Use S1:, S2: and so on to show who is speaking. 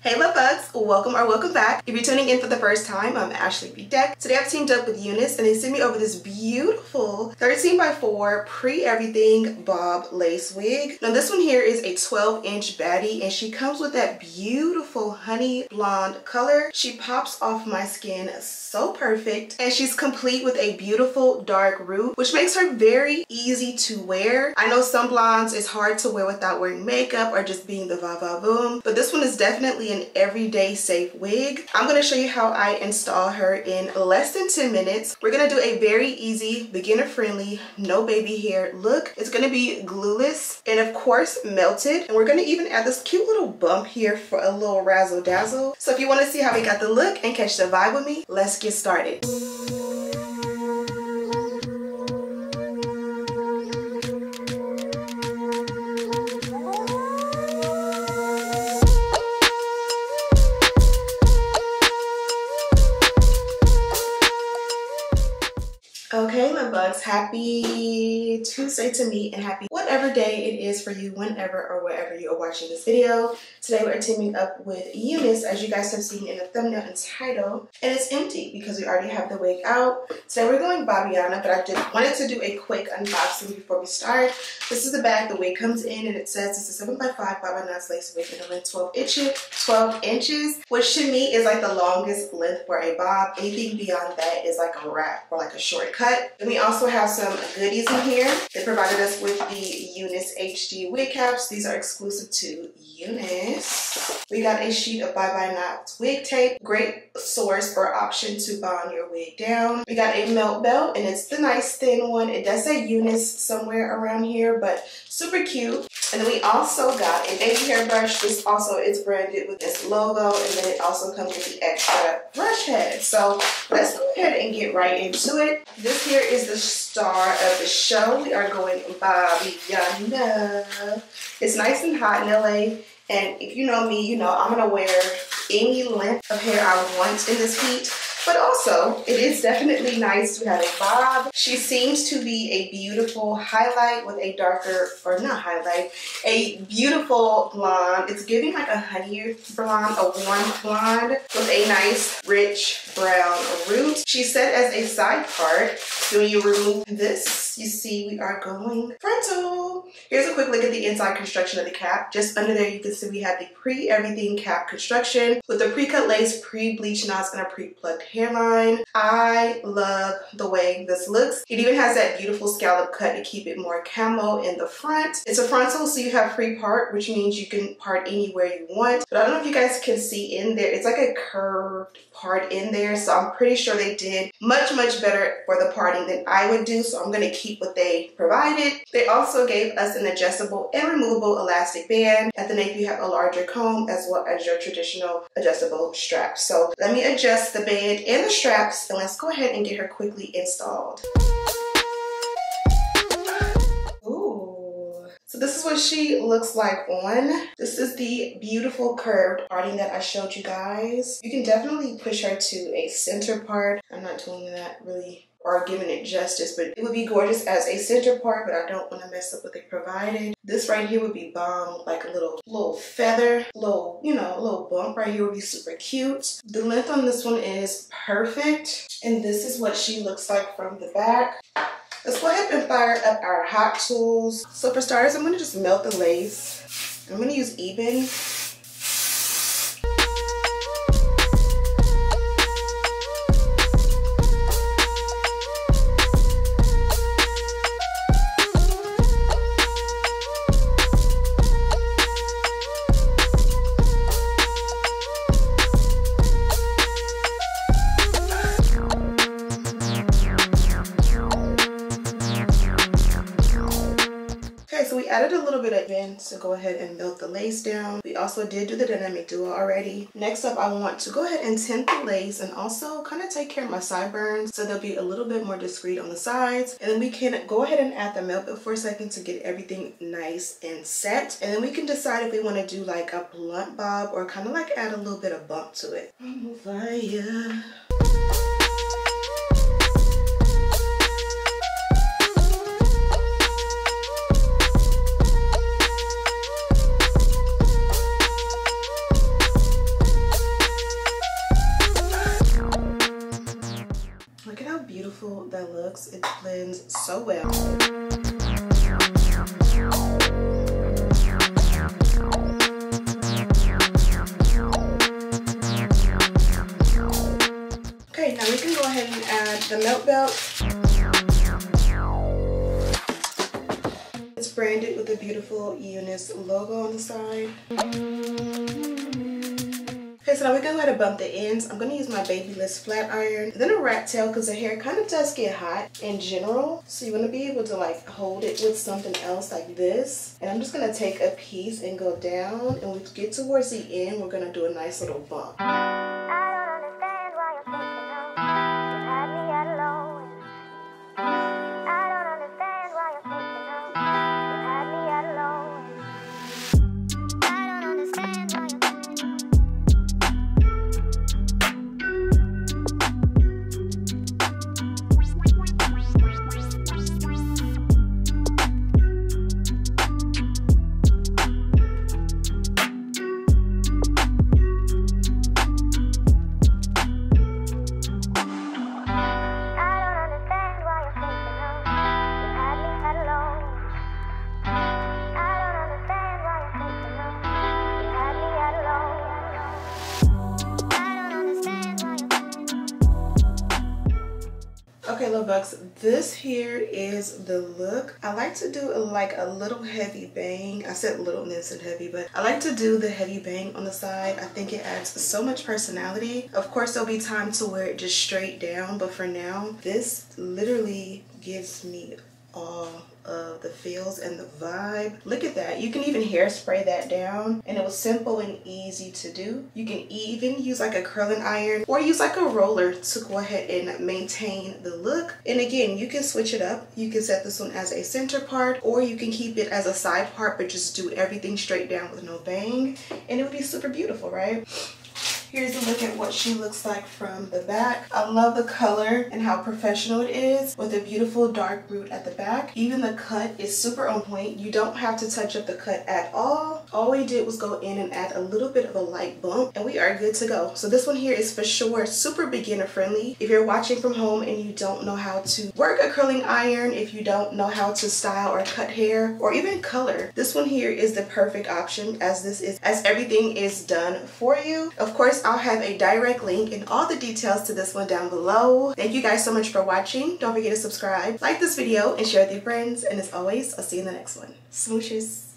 S1: Hey love bugs, welcome or welcome back. If you're tuning in for the first time, I'm Ashley Bedeck. Today I've teamed up with UNICE and they sent me over this beautiful 13x4 pre-everything bob lace wig. Now this one here is a 12-inch baddie and she comes with that beautiful honey blonde color. She pops off my skin so perfect and she's complete with a beautiful dark root, which makes her very easy to wear. I know some blondes is hard to wear without wearing makeup or just being the va-va boom, but this one is definitely an everyday safe wig. I'm going to show you how I install her in less than 10 minutes. We're going to do a very easy, beginner friendly, no baby hair look. It's going to be glueless and of course melted, and we're going to even add this cute little bump here for a little razzle dazzle. So if you want to see how we got the look and catch the vibe with me, let's get started. Okay, my bugs, happy Tuesday to me and happy whatever day it is for you, whenever or wherever you are watching this video. Today we're teaming up with UNICE, as you guys have seen in the thumbnail and title, and it's empty because we already have the wig out. Today we're going Bobbiana, but I wanted to do a quick unboxing before we start. This is the bag the wig comes in, and it says it's a 7x5 Bobbiana's lace wig in a length 12 inches, which to me is like the longest length for a bob. Anything beyond that is like a wrap or like a shortcut. Then we also have some goodies in here. They provided us with the UNICE HD wig caps. These are exclusive to UNICE. We got a sheet of Bye Bye Knots wig tape. Great source or option to bond your wig down. We got a melt belt, and it's the nice thin one. It does say UNICE somewhere around here, but super cute. And then we also got a baby hair brush. This also is branded with this logo, and then it also comes with the extra brush head. So let's go ahead and get right into it. This here is the star of the show. We are going Bobbiana. It's nice and hot in LA, and if you know me, you know I'm gonna wear any length of hair I want in this heat. But also, it is definitely nice to have a bob. She seems to be a beautiful highlight with a darker, or not highlight, a beautiful blonde. It's giving like a honey blonde, a warm blonde with a nice rich brown root. She said as a side part, so when you remove this, you see we are going frontal. Here's a quick look at the inside construction of the cap. Just under there, you can see we have the pre-everything cap construction with the pre-cut lace, pre-bleach knots, and a pre-plucked hairline. I love the way this looks. It even has that beautiful scallop cut to keep it more camo in the front. It's a frontal, so you have free part, which means you can part anywhere you want. But I don't know if you guys can see in there, it's like a curved part in there. So I'm pretty sure they did much better for the parting than I would do. So I'm gonna keep what they provided. They also gave us an adjustable and removable elastic band. At the nape, you have a larger comb as well as your traditional adjustable straps. So let me adjust the band and the straps, and let's go ahead and get her quickly installed. Ooh. So this is what she looks like on. This is the beautiful curved parting that I showed you guys. You can definitely push her to a center part. I'm not doing that really or giving it justice, but it would be gorgeous as a center part, but I don't want to mess up what they provided. This right here would be bomb, like a little feather, little, you know, a little bump right here would be super cute. The length on this one is perfect, and this is what she looks like from the back. Let's go ahead and fire up our hot tools. So for starters, I'm going to just melt the lace. I'm going to use Even. Added a little bit of bend to go ahead and melt the lace down. We also did do the dynamic duo already. Next up, I want to go ahead and tint the lace and also kind of take care of my sideburns so they'll be a little bit more discreet on the sides. And then we can go ahead and add the melt bit for a second to get everything nice and set. And then we can decide if we want to do like a blunt bob or kind of like add a little bit of bump to it. I'm on fire. beautiful that looks. It blends so well. Okay, now we can go ahead and add the melt belt. It's branded with the beautiful UNICE logo on the side. Okay, so now we're gonna go ahead and bump the ends. I'm gonna use my Babyliss flat iron, then a rat tail because the hair kind of does get hot in general. So you wanna be able to like hold it with something else like this. And I'm just gonna take a piece and go down, and when we get towards the end, we're gonna do a nice little bump. Okay, little bucks, this here is the look. I like to do like a little heavy bang. I said little and then said heavy, but I like to do the heavy bang on the side. I think it adds so much personality. Of course, there'll be time to wear it just straight down, but for now, this literally gives me all of the feels and the vibe. Look at that. You can even hairspray that down, and it was simple and easy to do. You can even use like a curling iron or use like a roller to go ahead and maintain the look. And again, you can switch it up. You can set this one as a center part, or you can keep it as a side part but just do everything straight down with no bang, and it would be super beautiful, right? Here's a look at what she looks like from the back. I love the color and how professional it is with a beautiful dark root at the back. Even the cut is super on point. You don't have to touch up the cut at all. All we did was go in and add a little bit of a light bump, and we are good to go. So this one here is for sure super beginner friendly. If you're watching from home and you don't know how to work a curling iron, if you don't know how to style or cut hair or even color, this one here is the perfect option, as everything is done for you. Of course, I'll have a direct link and all the details to this one down below. Thank you guys so much for watching. Don't forget to subscribe, like this video, and share with your friends. And as always, I'll see you in the next one. Smooches.